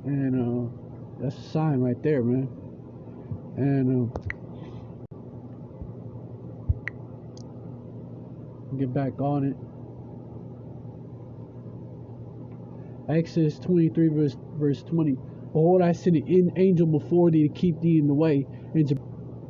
And that's a sign right there, man. And get back on it. Exodus 23 verse 20. Behold, I send an angel before thee to keep thee in the way. And to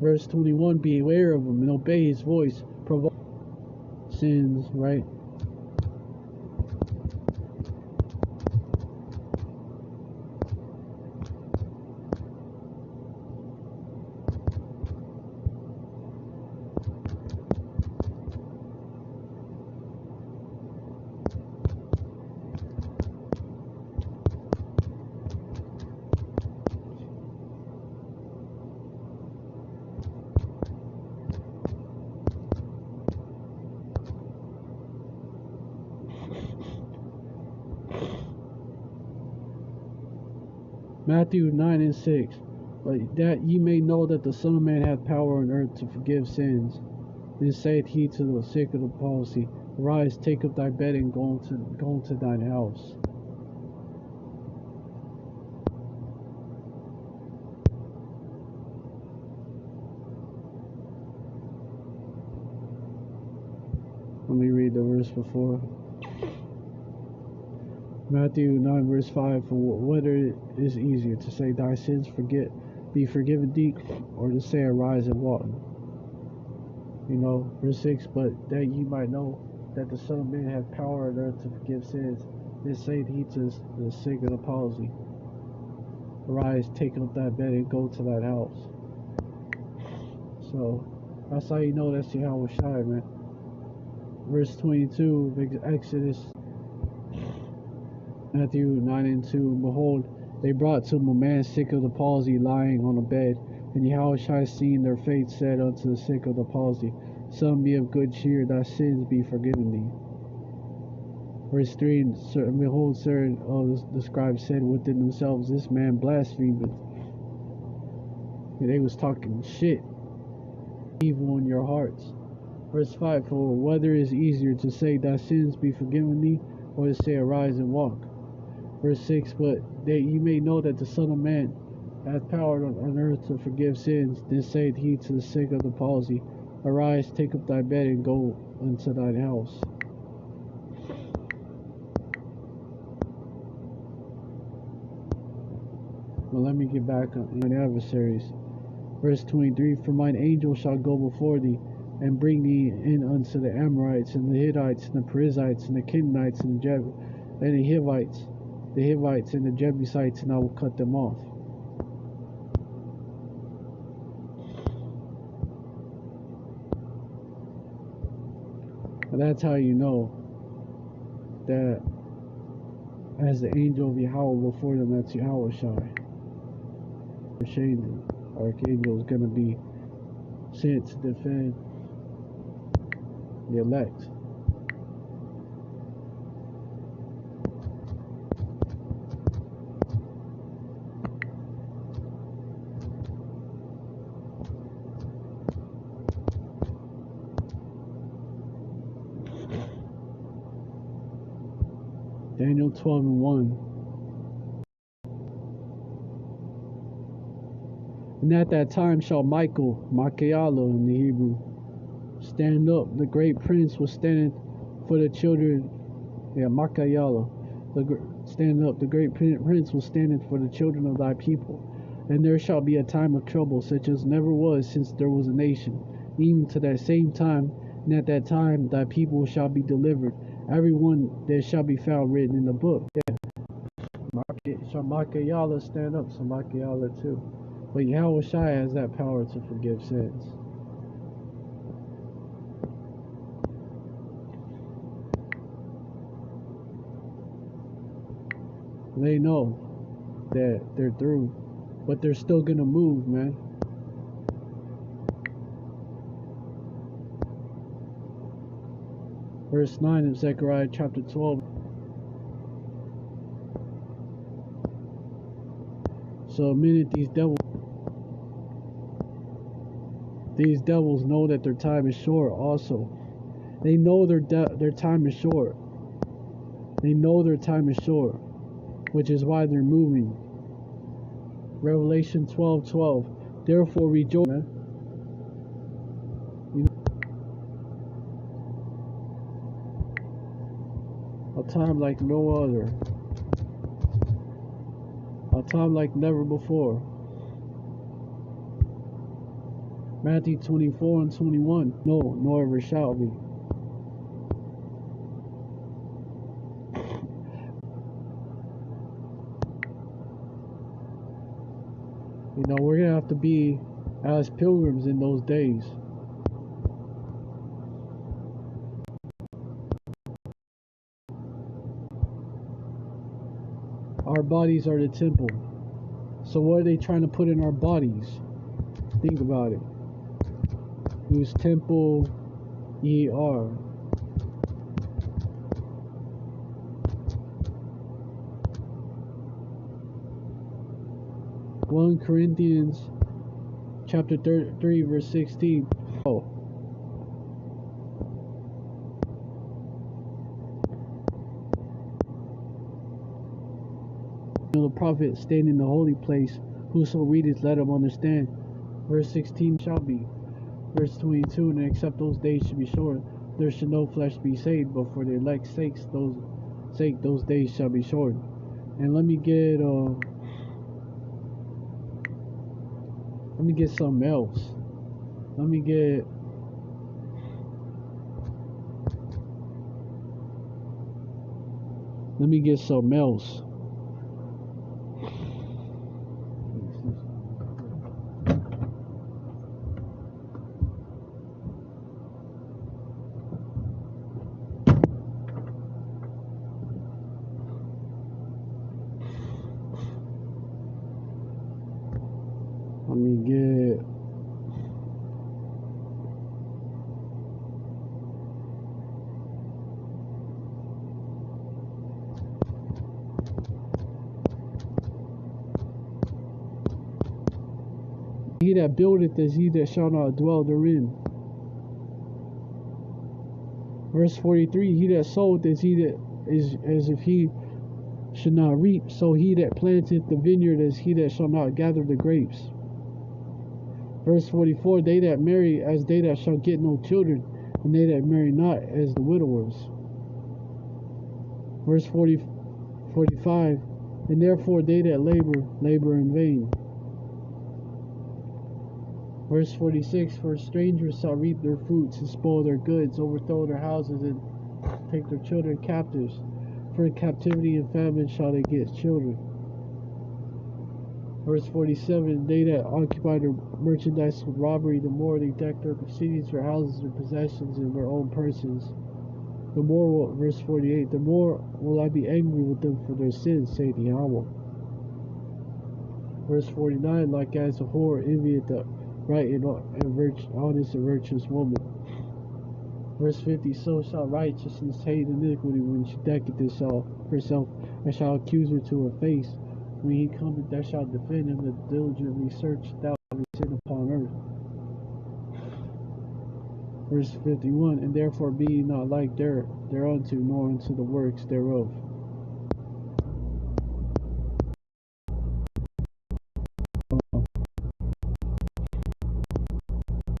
verse 21, be aware of him and obey his voice. Provoke sins, right? Matthew 9 and 6. But that ye may know that the Son of Man hath power on earth to forgive sins. Then saith he to the sick of the palsy, Arise, take up thy bed, and go into thine house. Let me read the verse before. Matthew 9 verse 5. For whether it is easier to say, Thy sins be forgiven thee, or to say, Arise and walk. Verse 6. But that ye might know that the Son of Man hath power on earth to forgive sins. Then saith he to the sick of the palsy, Arise, take up thy bed, and go to that house. So that's how you know that's Yahweh Shai, man. Verse 22 of Exodus, Matthew 9 and 2. Behold, they brought to him a man sick of the palsy, lying on a bed. And Yahweh Shai, seeing their faith, said unto the sick of the palsy, Son, be of good cheer, thy sins be forgiven thee. Verse 3. And behold, certain of the scribes said within themselves, This man blasphemeth. And they was talking shit, evil in your hearts. Verse 5. For whether it is easier to say, Thy sins be forgiven thee, or to say, Arise and walk. Verse 6. But that ye may know that the Son of Man hath power on earth to forgive sins. Then saith he to the sick of the palsy, Arise, take up thy bed, and go unto thine house. Well, let me get back on my adversaries. Verse 23. For mine angel shall go before thee, and bring thee in unto the Amorites, and the Hittites, and the Perizzites, and the Canaanites, and the Hivites, and the Jebusites, and I will cut them off. And that's how you know that as the angel of Yahweh before them, that's Yahweh Shai. The archangel is going to be sent to defend the elect. Daniel 12 and 1. And at that time shall Michael, Makayala in the Hebrew, stand up. The great prince was standing for the children. Makayala. Stand up. The great prince was standing for the children of thy people. And there shall be a time of trouble, such as never was since there was a nation, even to that same time. And at that time thy people shall be delivered, every one that shall be found written in the book. Shall Makayala stand up? So Makayala too. But Yahweh Shai has that power to forgive sins. They know that they're through, but they're still gonna move, man. Verse 9 of Zechariah chapter 12. So the minute these devils know that their time is short also. They know their time is short. They know their time is short, which is why they're moving. Revelation 12:12. Therefore rejoice. A time like no other. A time like never before. Matthew 24:21. No, nor ever shall be. We're going to have to be as pilgrims in those days. Our bodies are the temple. So what are they trying to put in our bodies? Think about it. Whose temple ye are. One Corinthians chapter 3 verse 16. The prophet stand in the holy place. Whoso readeth, let him understand. Verse 16 shall be. Verse 22, and except those days should be short, there should no flesh be saved, but for the elect's sake, those days shall be short. And let me get something else. Let me get something else. He that buildeth is he that shall not dwell therein. Verse 43, he that soweth is he that is as if he should not reap. So he that planteth the vineyard is he that shall not gather the grapes. Verse 44, they that marry as they that shall get no children, and they that marry not as the widowers. Verse 45, and therefore they that labor in vain. Verse 46, for strangers shall reap their fruits and spoil their goods, overthrow their houses, and take their children captives. For in captivity and famine shall they get children. Verse 47, they that occupy their merchandise with robbery, the more they deck their cities, their houses, their possessions, and their own persons. The more, verse 48, the more will I be angry with them for their sins, saith Yahweh. Verse 49, like as a whore envieth the right and honest and virtuous woman. Verse 50, so shall righteousness hate iniquity when she decketh herself, and shall accuse her to her face. When he cometh, thou shalt defend him that diligently search thou his sin upon earth. Verse 51, and therefore be ye not like thereunto, nor unto the works thereof.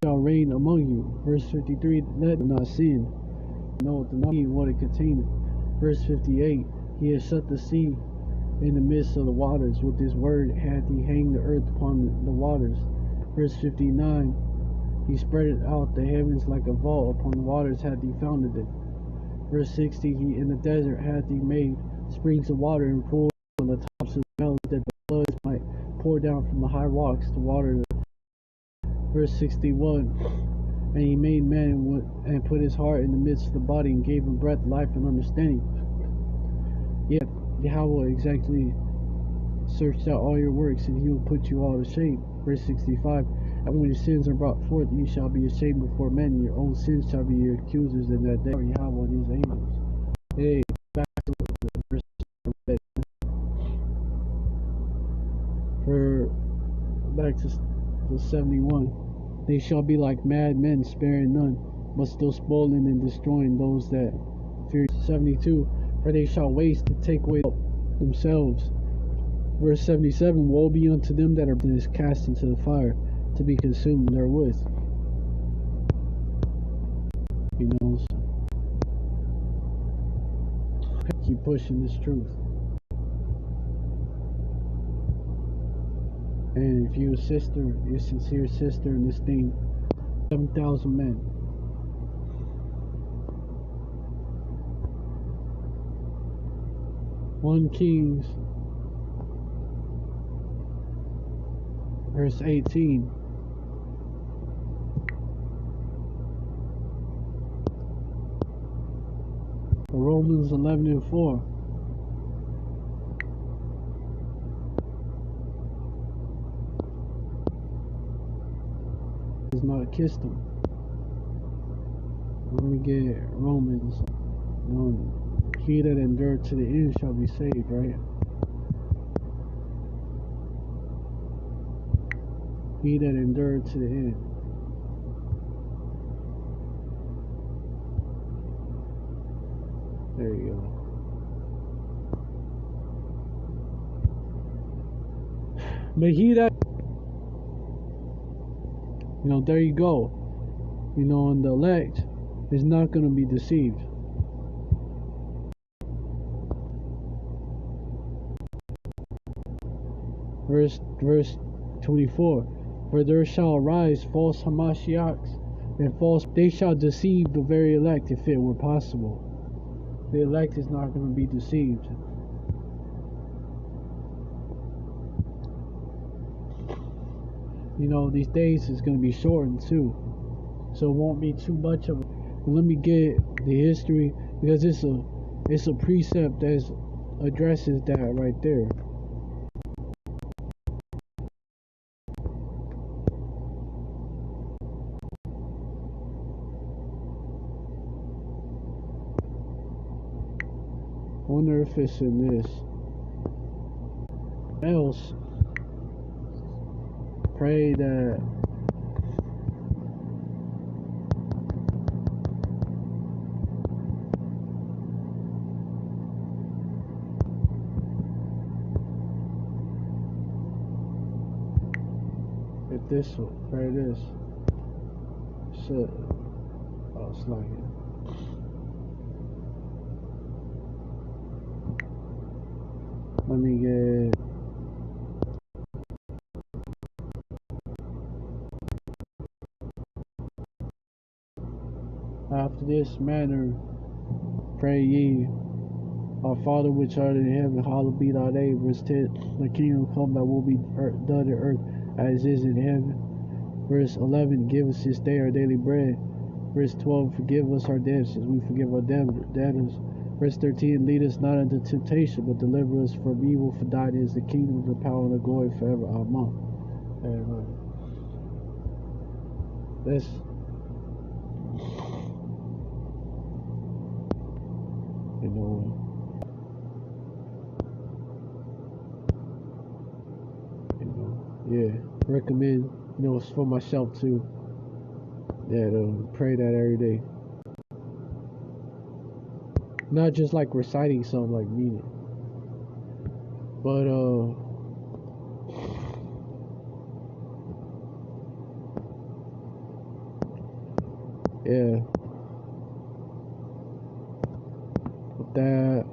Shall reign among you. Verse 53, let not sin. Knoweth not what it containeth. Verse 58, he has shut the sea in the midst of the waters. With his word hath he hanged the earth upon the waters. Verse 59, he spreadeth out the heavens like a vault, upon the waters hath he founded it. Verse 60, he in the desert hath he made springs of water and pools on the tops of the mountains, that the floods might pour down from the high rocks to water. Verse 61, and he made man and put his heart in the midst of the body, and gave him breath, life, and understanding. Yet Yahweh exactly searched out all your works, and he will put you all to shame. Verse 65, and when your sins are brought forth, you shall be ashamed before men, and your own sins shall be your accusers in that day. Yahweh and his angels. Hey, back to the verse. Back to the 71. They shall be like mad men, sparing none, but still spoiling and destroying those that fear. 72. or they shall waste to take away themselves. Verse 77, woe be unto them that are cast into the fire, to be consumed therewith. You know, so keep pushing this truth. And if you're a sister, you're a sincere sister in this thing, 7,000 men. One Kings, verse 18. Romans 11:4. Has not kissed him. Let me get Romans. He that endured to the end shall be saved, right? He that endured to the end. There you go. But he that, there you go. And the elect is not going to be deceived. Verse 24. For there shall arise false Hamashiachs and they shall deceive the very elect, if it were possible. The elect is not going to be deceived. These days is going to be shortened too, so it won't be too much of it. But let me get the history, because it's a precept that addresses that right there. I wonder if it's in this. Else, pray that if this one, pray this. Shit. Oh, it's like it. Let me get. After this manner, pray ye, Our Father which art in heaven, hallowed be thy name. Verse 10, the kingdom come, thy will be done in earth as is in heaven. Verse 11, give us this day our daily bread. Verse 12, forgive us our debts as we forgive our debtors. Verse 13, lead us not into temptation, but deliver us from evil. For thine is the kingdom, the power, and the glory forever. Amen. And that's yeah, recommend, it's for myself too, that pray that every day. Not just like reciting something, like meaning, but yeah, with that.